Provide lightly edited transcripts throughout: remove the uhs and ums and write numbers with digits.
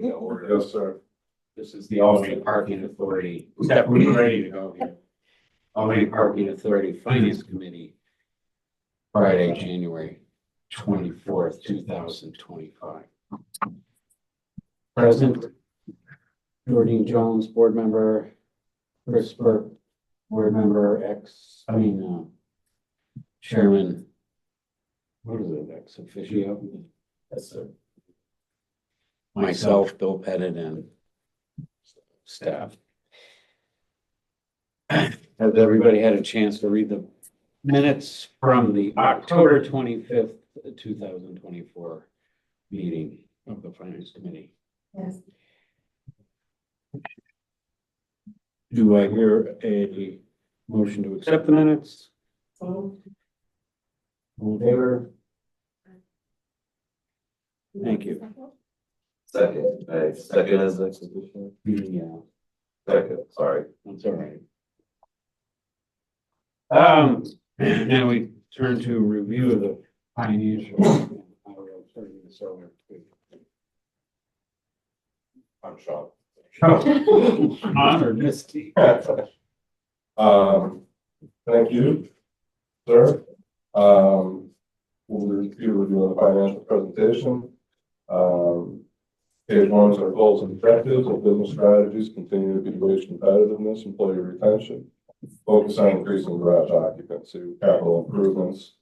to order. Yes, sir. This is the Albany Parking Authority. Step, we're ready to go here. Albany Parking Authority Finance Committee, Friday, January 24th, 2025. Present, Jordan Jones, board member, Chris Burke, board member, chairman, what is it, ex officio? Yes, sir. Myself, Bill Pettit, and staff. Has everybody had a chance to read the minutes from the October 25th, 2024 meeting of the Finance Committee? Yes. Do I hear a motion to accept the minutes? So, All in favor? Thank you. Second, second as exhibition. Yeah, Second, sorry. that's all right. Now we turn to review of the financial. I'm shocked. Honored, Misty. Thank you, sir. We'll review the financial presentation. Page one is our goals and objectives of business strategies, continue to be wage competitiveness, employee retention, focus on increasing garage occupancy, capital improvements.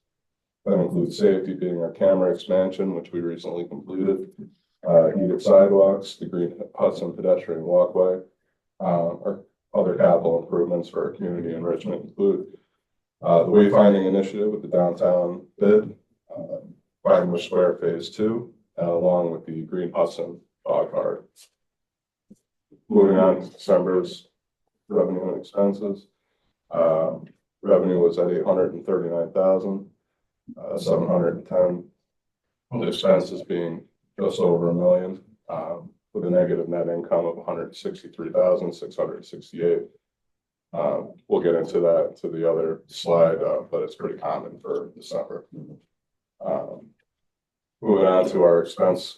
That includes safety being our camera expansion, which we recently completed, heated sidewalks, the Green Hudson pedestrian walkway. Our other capital improvements for our community enrichment include the wayfinding initiative with the downtown bid, Wagner Square Phase 2, along with the Green Hudson dog card. Moving on to December's revenue and expenses. Revenue was at $839,710. The expenses being just over $1 million, with a negative net income of $163,668. We'll get into that to the other slide, but it's pretty common for December. Moving on to our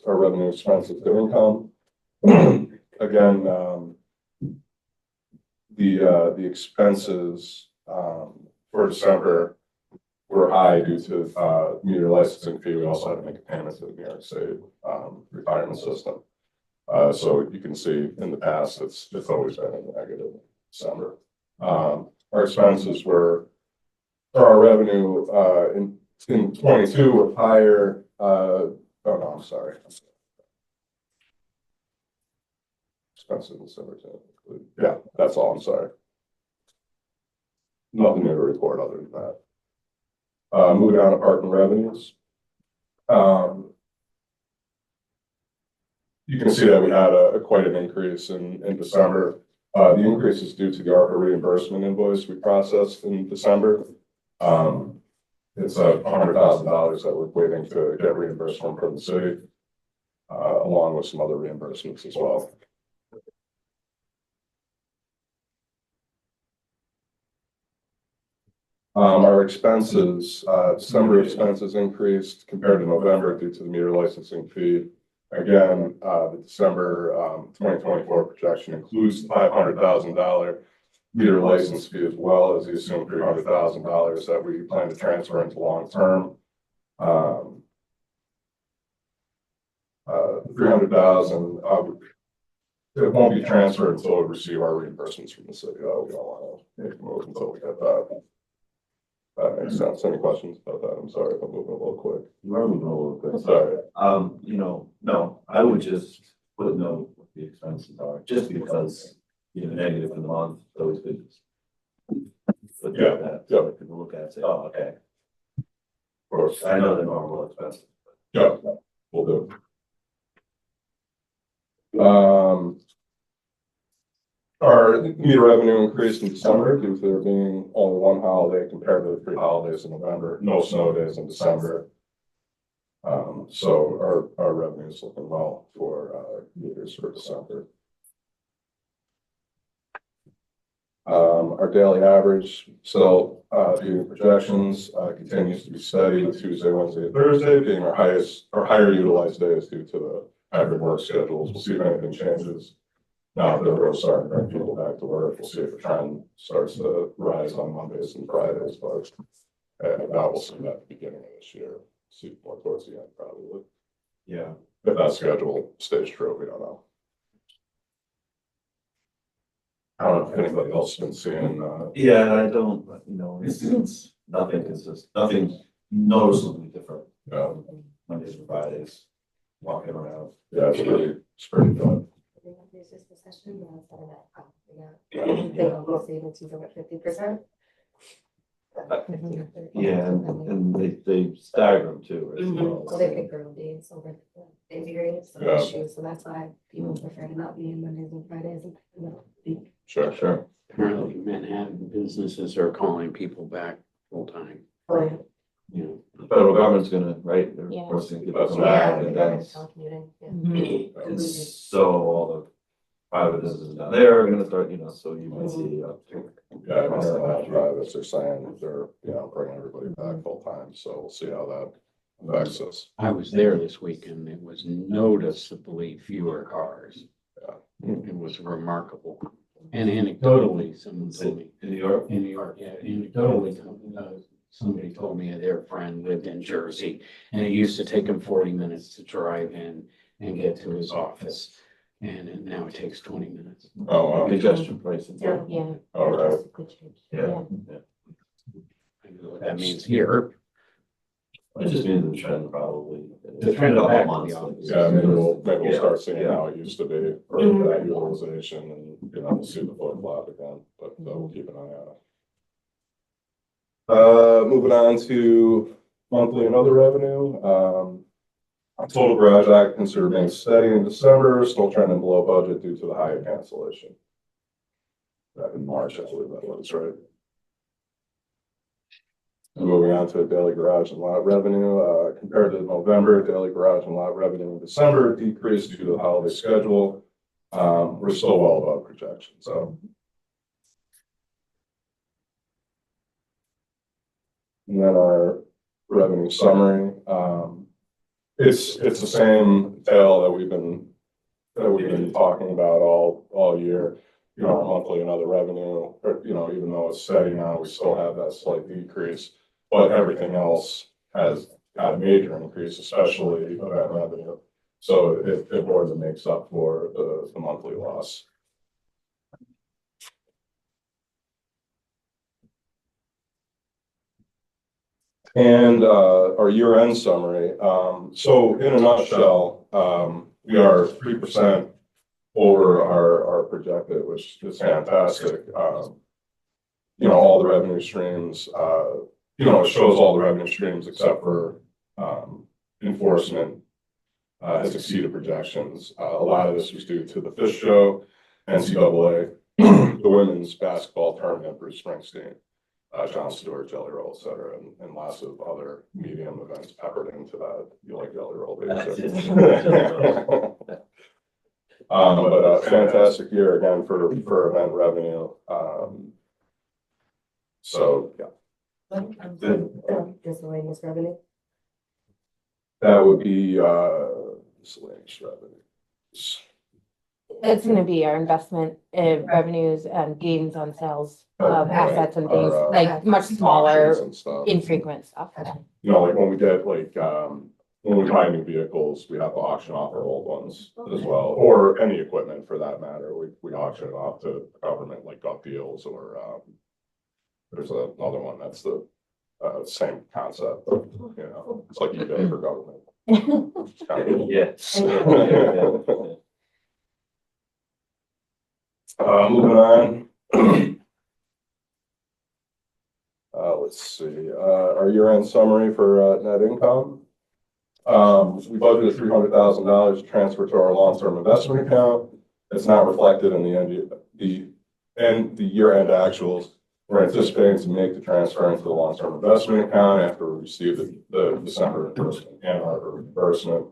revenue expenses to income. Again, the expenses for December were high due to meter licensing fee. We also had to make a payment to the New York State retirement system. So you can see in the past, it's always been in the negative December. Our expenses were, or our revenue in 22 were higher. Oh no, I'm sorry. Expenses in December. Yeah, that's all. I'm sorry. Nothing new to report other than that. Moving on to parking revenues. You can see that we had quite an increase in December. The increase is due to the ARPA reimbursement invoice we processed in December. It's $100,000 that we're waiting to get reimbursement from the city, along with some other reimbursements as well. Our expenses, December expenses increased compared to November due to the meter licensing fee. Again, the December 2024 projection includes the $500,000 meter license fee, as well as the assumed $300,000 that we plan to transfer into long-term. $300,000, it won't be transferred until we receive our reimbursements from the city. We don't want to make a move until we get that. That makes sense. Any questions about that? I'm sorry if I'm moving a little quick. We're moving a little quick. Sorry. No, I would just put note what the expenses are, just because, negative in the month, it's always good. But Yeah. So people look at it and say, oh, okay. Of course. I know they're normal expenses. Yeah, we'll do. Our meter revenue increased in December due to there being only one holiday compared to the 3 holidays in November, no snow days in December. So our revenue is looking well for meters for December. Our daily average still due to projections continues to be steady with Tuesday, Wednesday, and Thursday being our higher utilized days due to hybrid work schedules. We'll see if anything changes. Now that we're starting to bring people back to work, we'll see if the trend starts to rise on Mondays and Fridays, but that will see that at the beginning of this year, see more towards the end probably. Yeah. If that schedule stays true, we don't know. I don't know if anybody else has been seeing, Yeah, I don't, it's nothing consistent, nothing noticeably different, Mondays and Fridays, walking around. yeah, it's pretty good. There's just a session, they will say that she's over 50%. Yeah, and they stagger them too. Right? Mhm. So they pick their own days over the day periods, Yeah. so that's why people prefer to not be in Mondays and Fridays and, Sure. Apparently Manhattan businesses are calling people back full time, Oh, you know. The federal government's gonna, right? They're Yeah. forcing people to That's come right. back, yeah, and they're then telecommuting, yeah. and so all the private businesses down there are gonna start, so you might see Yeah, and a lot of privates are saying they're, bringing everybody back full time, so we'll see how that affects us. I was there this week and it was noticeably fewer cars. It was remarkable. And anecdotally, someone told me, in New York. in New York, yeah, anecdotally, somebody told me their friend lived in Jersey and it used to take him 40 minutes to drive in and get to his office. And now it takes 20 minutes. Oh, wow. Congestion pricing. Yeah. All right. Drastically changed. Yeah. I know what that means here. I just mean the trend probably. The trend Couple back to months, the office. Yeah, maybe we'll Yeah. start seeing Yeah. how it used to be, or that utilization, and, we'll see the flip flop again, but we'll keep an eye on it. Moving on to monthly and other revenue, total garage occupancy remains steady in December, still trending below budget due to the high cancellation. Back in March, I believe that was, right? Moving on to daily garage and lot revenue, compared to November, daily garage and lot revenue in December decreased due to the holiday schedule. We're still well above projection, so. And then our revenue summary, it's the same tale that we've been talking about all year. Our monthly and other revenue, even though it's steady now, we still have that slight decrease. But everything else has had a major increase, especially event revenue. So it more than makes up for the monthly loss. And our year-end summary. So in a nutshell, we are 3% over our projected, which is fantastic. All the revenue streams, it shows all the revenue streams except for enforcement has exceeded projections. A lot of this was due to the Fish Show, NCAA, the women's basketball tournament, Bruce Springsteen, Jon Stewart, Jelly Roll, et cetera, and lots of other medium events peppered into that. You like Jelly Roll, but a fantastic year again for event revenue. So yeah. Miscellaneous revenue. That would be miscellaneous revenue. It's gonna be our investment revenues and gains on sales of assets and things, like much smaller, Auctions and stuff. infrequent stuff. Like when we get when we buy new vehicles, we have to auction off our old ones as well, or any equipment for that matter. We auction it off to the government, like Gov Deals, or there's another one that's the same concept. It's like eBay for government. Yes. Moving on. Let's see, our year-end summary for net income. We budgeted $300,000 to transfer to our long-term investment account. It's not reflected in the year-end actuals. We're anticipating to make the transfer into the long-term investment account after we receive the December reimbursement and our reimbursement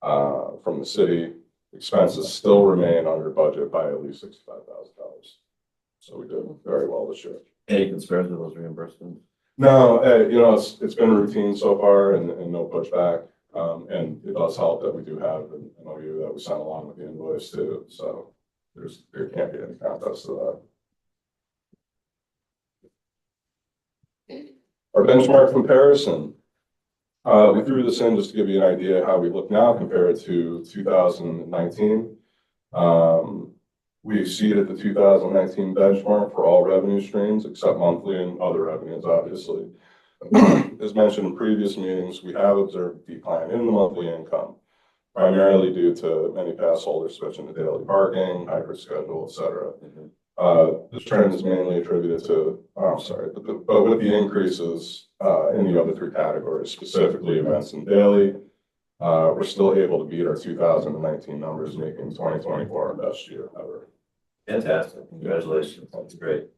from the city. Expenses still remain under budget by at least $65,000. So we did very well this year. Any concerns with those reimbursements? No, it's been routine so far and no pushback. And it does help that we do have an MOU that we sent along with the invoice too, so there can't be any contest to that. Our benchmark comparison. We threw this in just to give you an idea how we look now compared to 2019. We exceeded the 2019 benchmark for all revenue streams except monthly and other revenues, obviously. As mentioned in previous meetings, we have observed a decline in the monthly income, primarily due to many pass holders switching to daily parking, hybrid schedule, et cetera. This trend is mainly attributed to, but with the increases in the other three categories, specifically events and daily, we're still able to beat our 2019 numbers, making 2024 our best year ever. Fantastic, congratulations, that's great.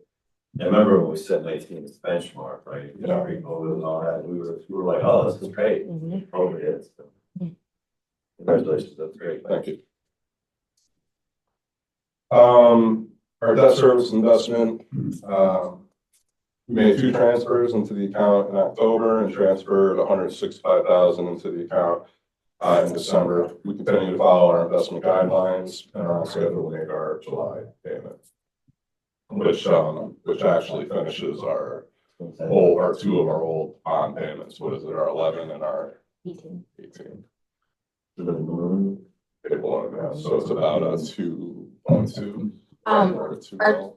I remember when we set 19 as benchmark, right? Yeah. Pre-COVID and all that, we were like, oh, this is great. COVID is. So. Congratulations, that's great. Thank you. Our debt service investment, we made 2 transfers into the account in October and transferred $165,000 into the account in December. We continue to follow our investment guidelines and are on schedule to make our July payment, which actually finishes our 2 of our old bond payments. What is it? Our 11 and our 18. So it's about a 2.2. Our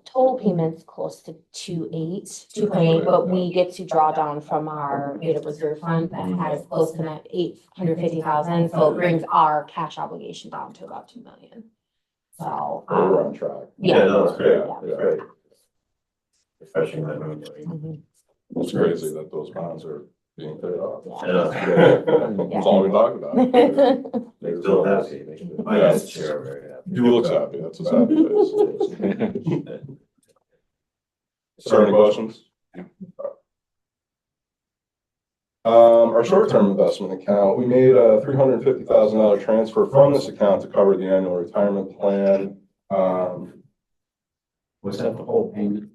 total payment's close to 2.8, but we get to draw down from our data reserve fund that has close to that 850,000, so it brings our cash obligation down to about 2 million. So we're on track. Yeah, no, that's great. Yeah. That's great. Refreshing my memory. It's crazy that those bonds are being paid off. I know, it's great. That's all we talk about. Makes Bill happy. My dad's chair very happy. He looks happy. That's his happy face. Is there any questions? Our short-term investment account, we made a $350,000 transfer from this account to cover the annual retirement plan. Was that the whole payment?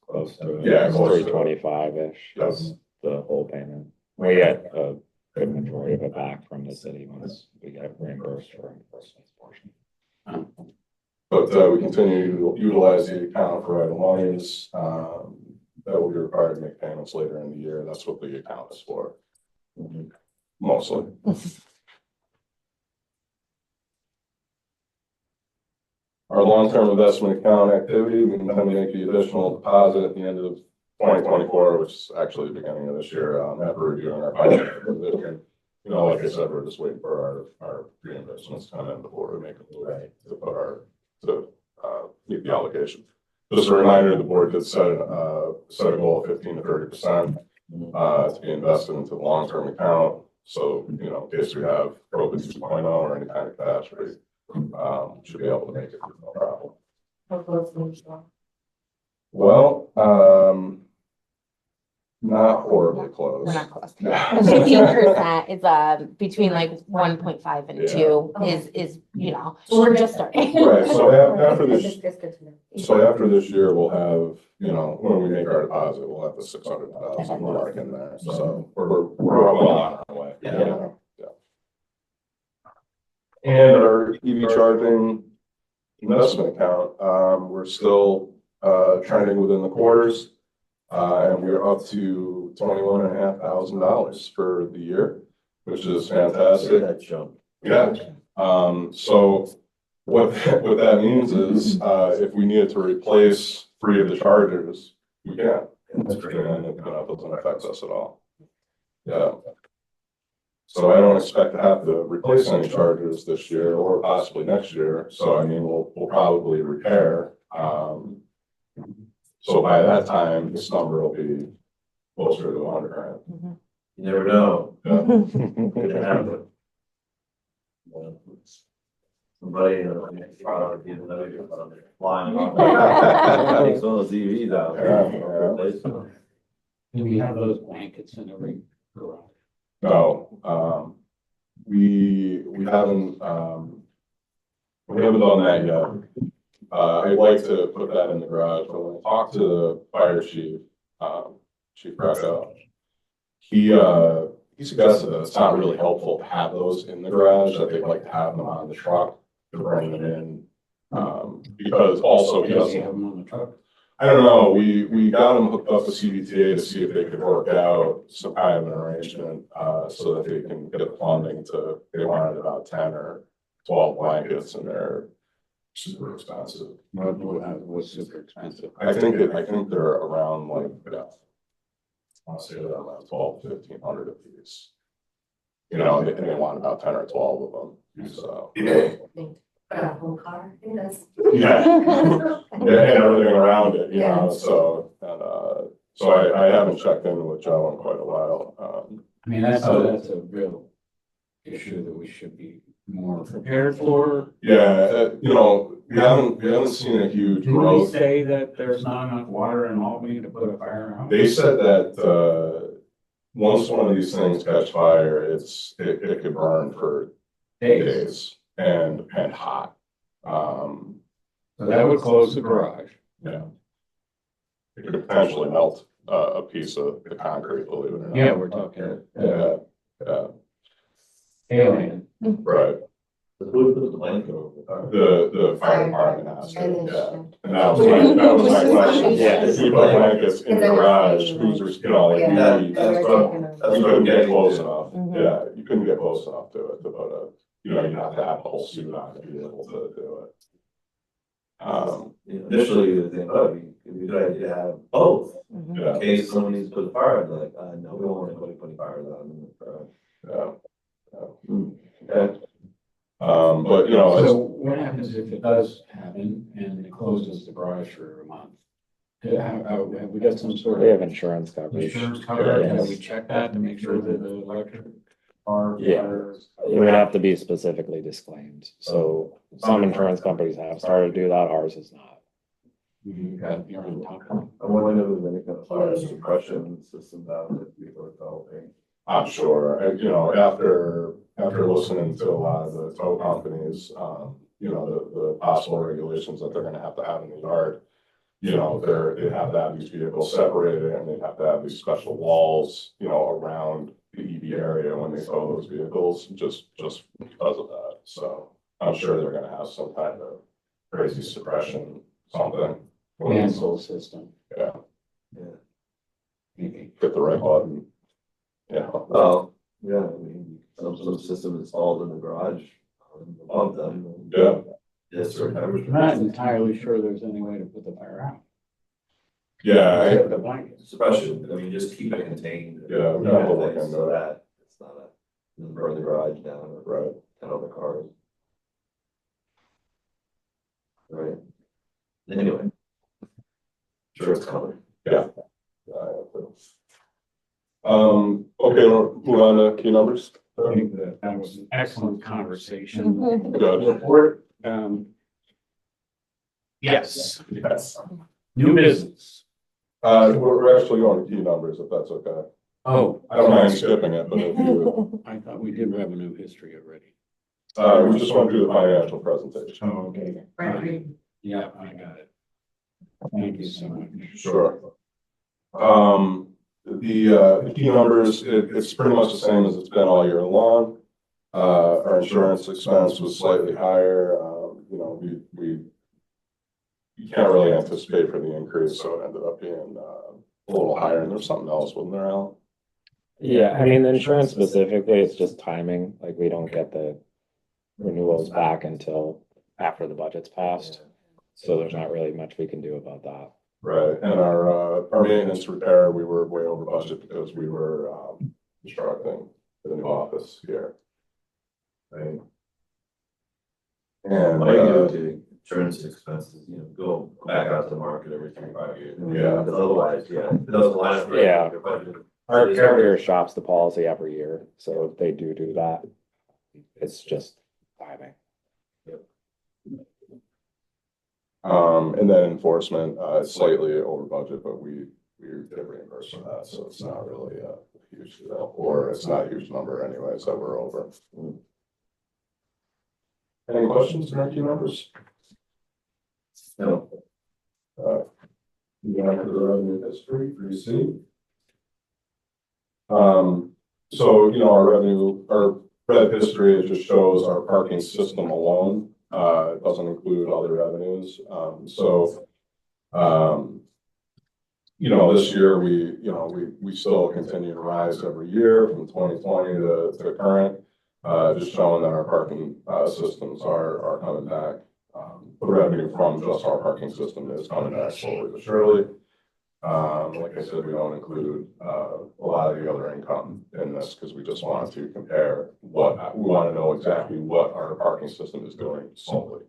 Close to Yeah, close to 325-ish. Yes. Is the whole payment. We get a good majority of it back from the city once we get reimbursed for enforcement portion. But we continue to utilize the account for idle monies that will be required to make payments later in the year. That's what the account is for, mostly. Our long-term investment account activity, we intend to make the additional deposit at the end of 2024, which is actually the beginning of this year, after reviewing our financial position. You know, like I said, we're just waiting for our reinvestments to come in before we make a move to meet the allocation. Just a reminder, the board did set a goal of 15 to 30% to be invested into the long-term account. So, you know, in case we have COVID 2.0 or any kind of catastrophe, should be able to make it no problem. Well, not horribly close. We're not close. 15% is between like 1.5 and 2 is you know, so we're just starting. Right. So after That's this, good to know. so after this year, we'll have, you know, when we make our deposit, we'll have the 600,000 mark in there. So we're well on our way. Yeah. And our EV charging investment account, we're still trending within the quarters, and we're up to $21,500 for the year, which is fantastic. That jump. Yeah. So what that means is, if we needed to replace 3 of the chargers, we can. That's great. And it doesn't affect us at all. Yeah. So I don't expect to have to replace any chargers this year or possibly next year. So I mean, we'll probably repair. So by that time, this number will be closer to 100 grand. You never know. Yeah. Good to have it. Somebody flying off. Takes one of those EVs out there. Replace them. Do we have those blankets in every garage? No, we haven't done that yet. I'd like to put that in the garage, but when I talked to the fire chief, Chief Greco, he he suggested that it's not really helpful to have those in the garage, that they'd like to have them on the truck to bring them in. Because also he Does he doesn't, have them on the truck? I don't know, we got them hooked up to CDTA to see if they could work out some kind of an arrangement, so that they can get the funding to, they wanted about 10 or 12 blankets and they're super expensive. What's super expensive? I think they're around like, I want to say they're around 1,200 to 1,500 a piece. You know, and they want about 10 or 12 of them, so. A whole car, I think that's. Yeah. Yeah, and everything around it, you know, so, and, so I haven't checked in with Joe in quite a while. I mean, that's a real issue that we should be more prepared for. Yeah, you know, we haven't seen a huge Did we growth. say that there's not enough water in Albany to put a fire out? They said that, once one of these things catch fire, it could burn for days and hot. So that would close the garage. Yeah. It could potentially melt a piece of the concrete, believe it or not. Yeah, we're talking. Yeah, yeah, Alien. right. Who put the blanket over the car? The fire department asked, And it, then yeah. And that was my question. Yeah. If we put blankets in the garage, who's, you know, like, Yeah. we That's couldn't what I'm get getting close to. enough. Mhm. Yeah, you couldn't get close enough to it to put a, you know, you have to have the whole suit on to be able to do it. Initially, you think, oh, it'd be a good idea to have both, Mhm. Yeah, in case someone needs to put a fire, out, they're like, no, we don't want anybody putting fires out in the garage. yeah. Okay. But, you know, So what happens if it does happen and it closes the garage for a month? Have we got some sort We have of insurance coverage. insurance coverage? Yeah. Have we checked that to make sure that the electric are? Yeah. It would have to be specifically disclaimed. So some insurance companies have started to do that, ours is not. You got, you're on top of it. I wonder if there's any kind of fire suppression system out there people are developing. I'm sure, and, you know, after listening to a lot of the tow companies, you know, the possible regulations that they're gonna have to have in the yard. You know, they have to have these vehicles separated and they have to have these special walls, you know, around the EV area when they tow those vehicles, just because of that. So I'm sure they're gonna have some kind of crazy suppression, something. Cancel system, Yeah, maybe. hit the right button. Yeah. Well, yeah, I mean, some system installed in the garage above them. Yeah. Yes, certain I'm temperature. not entirely sure there's any way to put the fire out. Yeah, Except the blankets. Suppression, I mean, just keep it contained. Yeah, we have to look into So it. that it's not burn the garage down or Right. 10 other cars. Right. Anyway. Sure it's coming. Okay, we'll move on to key numbers. I think that was an excellent conversation. Mhm. Good. Report, yes, Yes. new business. We're actually going to key numbers, if that's okay. Oh, I don't mind skipping it, but if you, I thought we did revenue history already. we just went through the financial presentation. Oh, okay. Right. Yeah, I got it. Thank you so much. Sure. The key numbers, it's pretty much the same as it's been all year long. Our insurance expense was slightly higher, you know, you can't really anticipate for the increase, so it ended up being, a little higher, and there's something else, wasn't there, Alan? Yeah, I mean, the insurance specifically, it's just timing, like we don't get the renewals back until after the budget's passed. So there's not really much we can do about that. Right, and our maintenance repair, we were way over budget because we were, constructing the new office here. Right. And, What I do with the insurance expenses, go back out to the market every 3 to 5 years. Yeah. Because otherwise, it doesn't line up. Yeah. with your budget. Our carrier shops the policy every year, so if they do that. It's just timing. And then enforcement, slightly over budget, but we get reimbursed for that, so it's not really a huge deal, or it's not a huge number anyways that we're over. Any questions in our key numbers? No. Moving on to the revenue history, 3C. So, our revenue, our red history, it just shows our parking system alone. It doesn't include other revenues. This year, we still continue to rise every year from 2020 to current, just showing that our parking, systems are coming back. The revenue from just our parking system is coming back slowly but surely. Like I said, we don't include, a lot of the other income in this because we just want to compare we want to know exactly what our parking system is doing solely.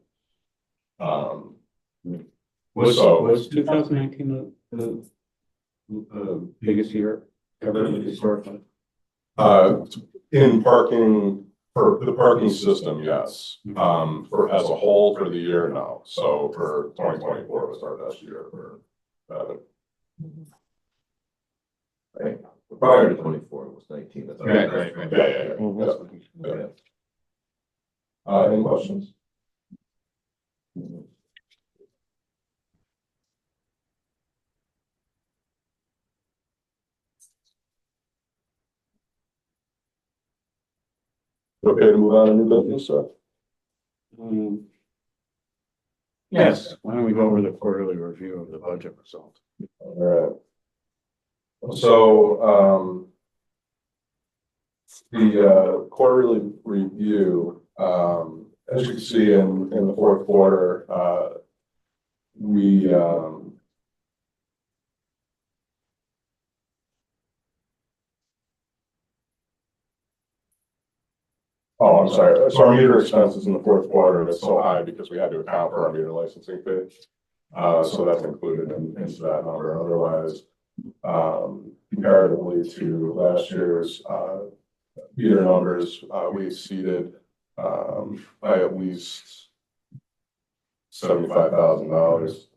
Was 2019 the biggest year ever historically? In parking, for the parking system, yes. For as a whole for the year, no. So for 2024 was our best year for revenue. Right. Prior to 24 was 19. That's Right. Yeah. Mhm. Any questions? Okay to move on to new business, sir? Yes, why don't we go over the quarterly review of the budget result? All right. So, the quarterly review, as you can see in the fourth quarter, we, oh, I'm sorry. So our meter expenses in the fourth quarter is so high because we had to account for our meter licensing fee. So that's included into that number. Otherwise, comparatively to last year's, meter numbers, we exceeded, by at least $75,000.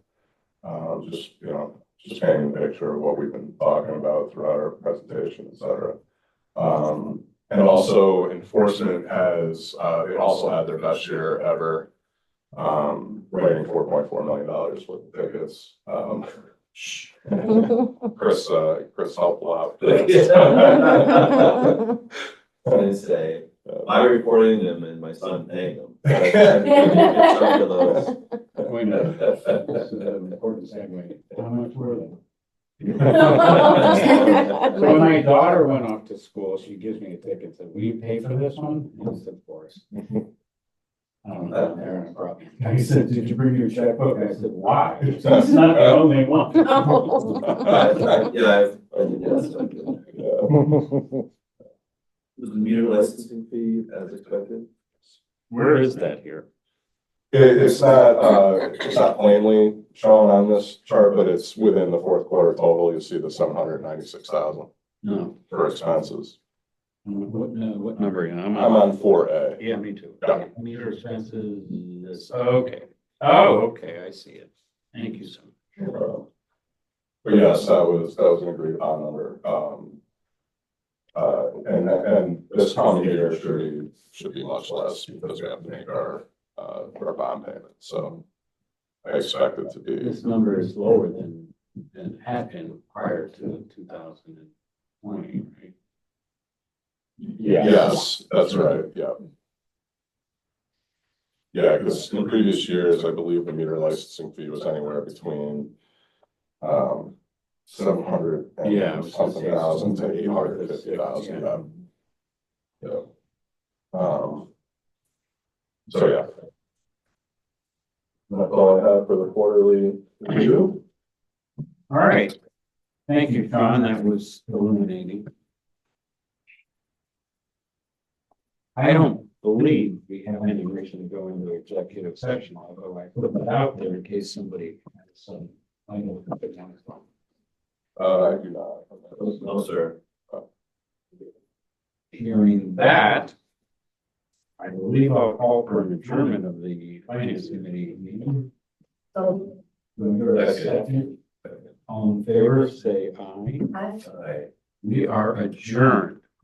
Just painting a picture of what we've been talking about throughout our presentation, et cetera. And also enforcement they also had their best year ever, writing $4.4 million worth of tickets. Chris helped a lot. I say, I reporting them and my son paying them. Wait a minute, that's an important segue. How much were they? So when my daughter went off to school, she gives me a ticket and said, will you pay for this one? And I said, of course. I don't know, there and brought me. I said, did you bring your checkbook? I said, why? It's not the only one. Yes. Was the meter licensing fee as expected? Where is that here? It's not plainly shown on this chart, but it's within the fourth quarter total. You see the 796,000 No. for expenses. What number? I'm on 4A. Yeah, me too. Yeah. Meter expenses, okay. Oh, okay, I see it. Thank you so much. But yes, that was an agreed upon number. And this coming year should be much less because we have to make our bond payment. So I expect it to be. This number is lower than had been prior to 2020, right? Yes, that's right. Yeah. Yeah, because in previous years, I believe the meter licensing fee was anywhere between 700 and something thousand to 850,000. Yeah. So yeah. That's all I have for the quarterly review. All right. Thank you, Sean. That was illuminating. I don't believe we have any reason to go into executive session, although I put that out there in case somebody has some. I know what they want to talk. I do not. No, sir. Hearing that, I believe I'll call for an adjournment of the finance committee meeting. So, Do I hear a second? All in favor, say aye. Aye. We are adjourned.